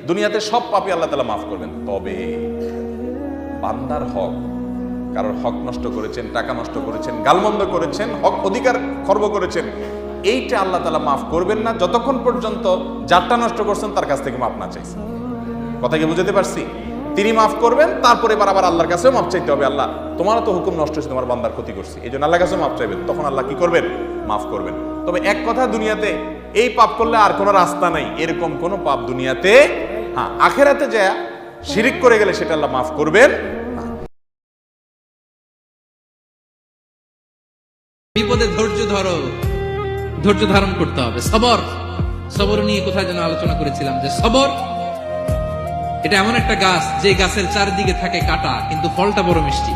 দুনিয়াতে সব পাপই আল্লাহ তাআলা মাফ করবেন, তবে বান্দার হক, কারোর হক নষ্ট করেছেন, টাকা নষ্ট করেছেন, গালমন্দ করেছেন, হক অধিকার খর্ব করেছেন, এইটা আল্লাহ তাআলা মাফ করবেন না যতক্ষণ পর্যন্ত যারটা নষ্ট করছেন তার কাছ থেকে মাফ না চাইছেন। কথা কি বুঝাতে পারছি? তিনি মাফ করবেন, তারপরে আবার আল্লাহর কাছেও মাফ চাইতে হবে। আল্লাহ, তোমারও তো হুকুম নষ্ট হয়েছে, তোমার বান্দার ক্ষতি করছি, এই জন্য আল্লাহর কাছেও মাফ চাইবেন। তখন আল্লাহ কি করবেন? মাফ করবেন। তবে এক কথা, দুনিয়াতে এই পাপ করলে আর কোনো রাস্তা নাই, এরকম কোনো পাপ দুনিয়াতে, হ্যাঁ, আখেরাতে যায় শিরিক করে গেলে সেটা আল্লাহ মাফ করবেন না। বিপদে ধৈর্য ধরো, ধৈর্য ধারণ করতে হবে। সবর, সবর নিয়ে কোথায় যেন আলোচনা করেছিলাম যে সবর এটা এমন একটা গাছ যে গাছের চারিদিকে থাকে কাটা, কিন্তু ফলটা বড় মিষ্টি।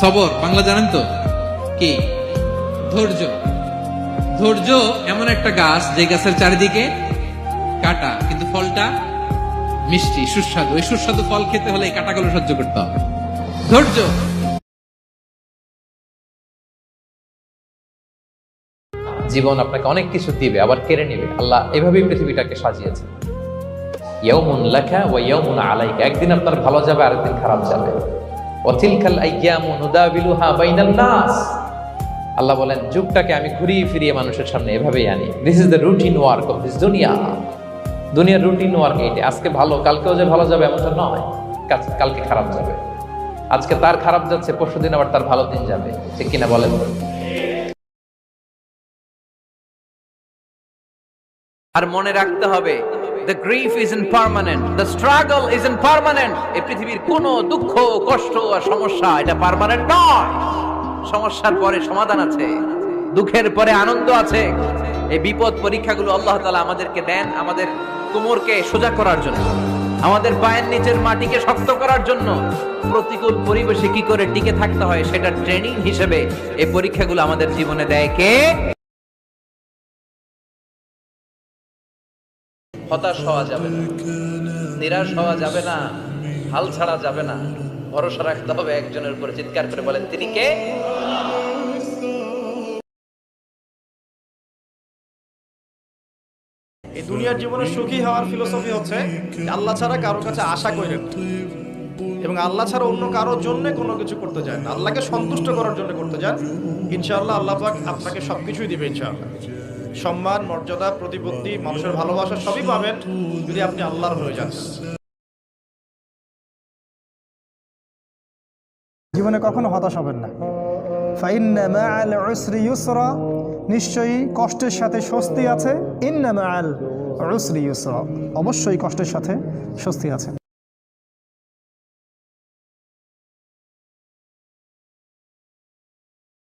সবর বাংলা জানেন তো কি? ধৈর্য। ধৈর্য এমন একটা গাছ যে গাছের চারিদিকে কাটা, কিন্তু ফলটা মিষ্টি, সুস্বাদু। ওই সুস্বাদু ফল খেতে হলে এই কাটাগুলো সহ্য করতে হবে। ধৈর্য। জীবন আপনাকে অনেক কিছু দিবে, আবার কেড়ে নেবে। আল্লাহ এভাবেই পৃথিবীটাকে সাজিয়েছে। ইয়াউমুন লাকা ওয়া ইয়াউমুন আলাইকা, একদিন আপনার ভালো যাবে, আরেকদিন খারাপ যাবে। ওয়া তিলকাল আইয়ামু নুদাবিলুহা বাইনান নাস, আল্লাহ বলেন যুগটাকে আমি ঘুরিয়ে ফিরিয়ে মানুষের সামনে এভাবেই আনি। This is the routine work of this দুনিয়া। দুনিয়ার রুটিন ওয়ার্ক এইটা। আজকে ভালো, কালকেও যে ভালো যাবে এমনটা নয়, কালকে খারাপ যাবে। আজকে তার খারাপ যাচ্ছে, পরশুদিন আবার তার ভালো দিন যাবে। ঠিক কিনা বলেন? আর মনে রাখতে হবে, the grief isn't permanent, the struggle isn't permanent. এই পৃথিবীর কোনো দুঃখ, কষ্ট আর সমস্যা এটা পার্মানেন্ট নয়। সমস্যার পরে সমাধান আছে, দুঃখের পরে আনন্দ আছে। এই বিপদ পরীক্ষাগুলো আল্লাহ তাআলা আমাদেরকে দেন আমাদের কোমরকে সোজা করার জন্য, আমাদের পায়ের নিচের মাটিকে শক্ত করার জন্য। প্রতিকূল পরিবেশে কি করে টিকে থাকতে হয় সেটা ট্রেনিং হিসেবে এই পরীক্ষাগুলো আমাদের জীবনে দেয় কে? হতাশ হওয়া যাবে না, নিরাশ হওয়া যাবে না, হাল ছাড়া যাবে না। ভরসা রাখতে হবে একজনের উপরে। চিৎকার করে বলেন, তিনি কে? এই দুনিয়ার জীবনে সুখী হওয়ার ফিলোসফি হচ্ছে আল্লাহ ছাড়া কারোর কাছে আশা করেন এবং আল্লাহ ছাড়া অন্য কারোর জন্য কোনো কিছু করতে চান না, আল্লাহকে সন্তুষ্ট করার জন্য করতে চান। ইনশাআল্লাহ আল্লাহ পাক আপনাকে সবকিছুই দিবে ইনশাআল্লাহ। সম্মান, মর্যাদা, প্রতিপত্তি, মানুষের ভালোবাসা সবই পাবেন যদি আপনি আল্লাহর হয়ে যান। জীবনে কখনো হতাশ হবেন না। ফাইন্না মাআল উসরি ইউসরা, নিশ্চয়ই কষ্টের সাথে স্বস্তি আছে। ইন্না মাআল উসরি ইউসরা, অবশ্যই কষ্টের সাথে স্বস্তি আছে।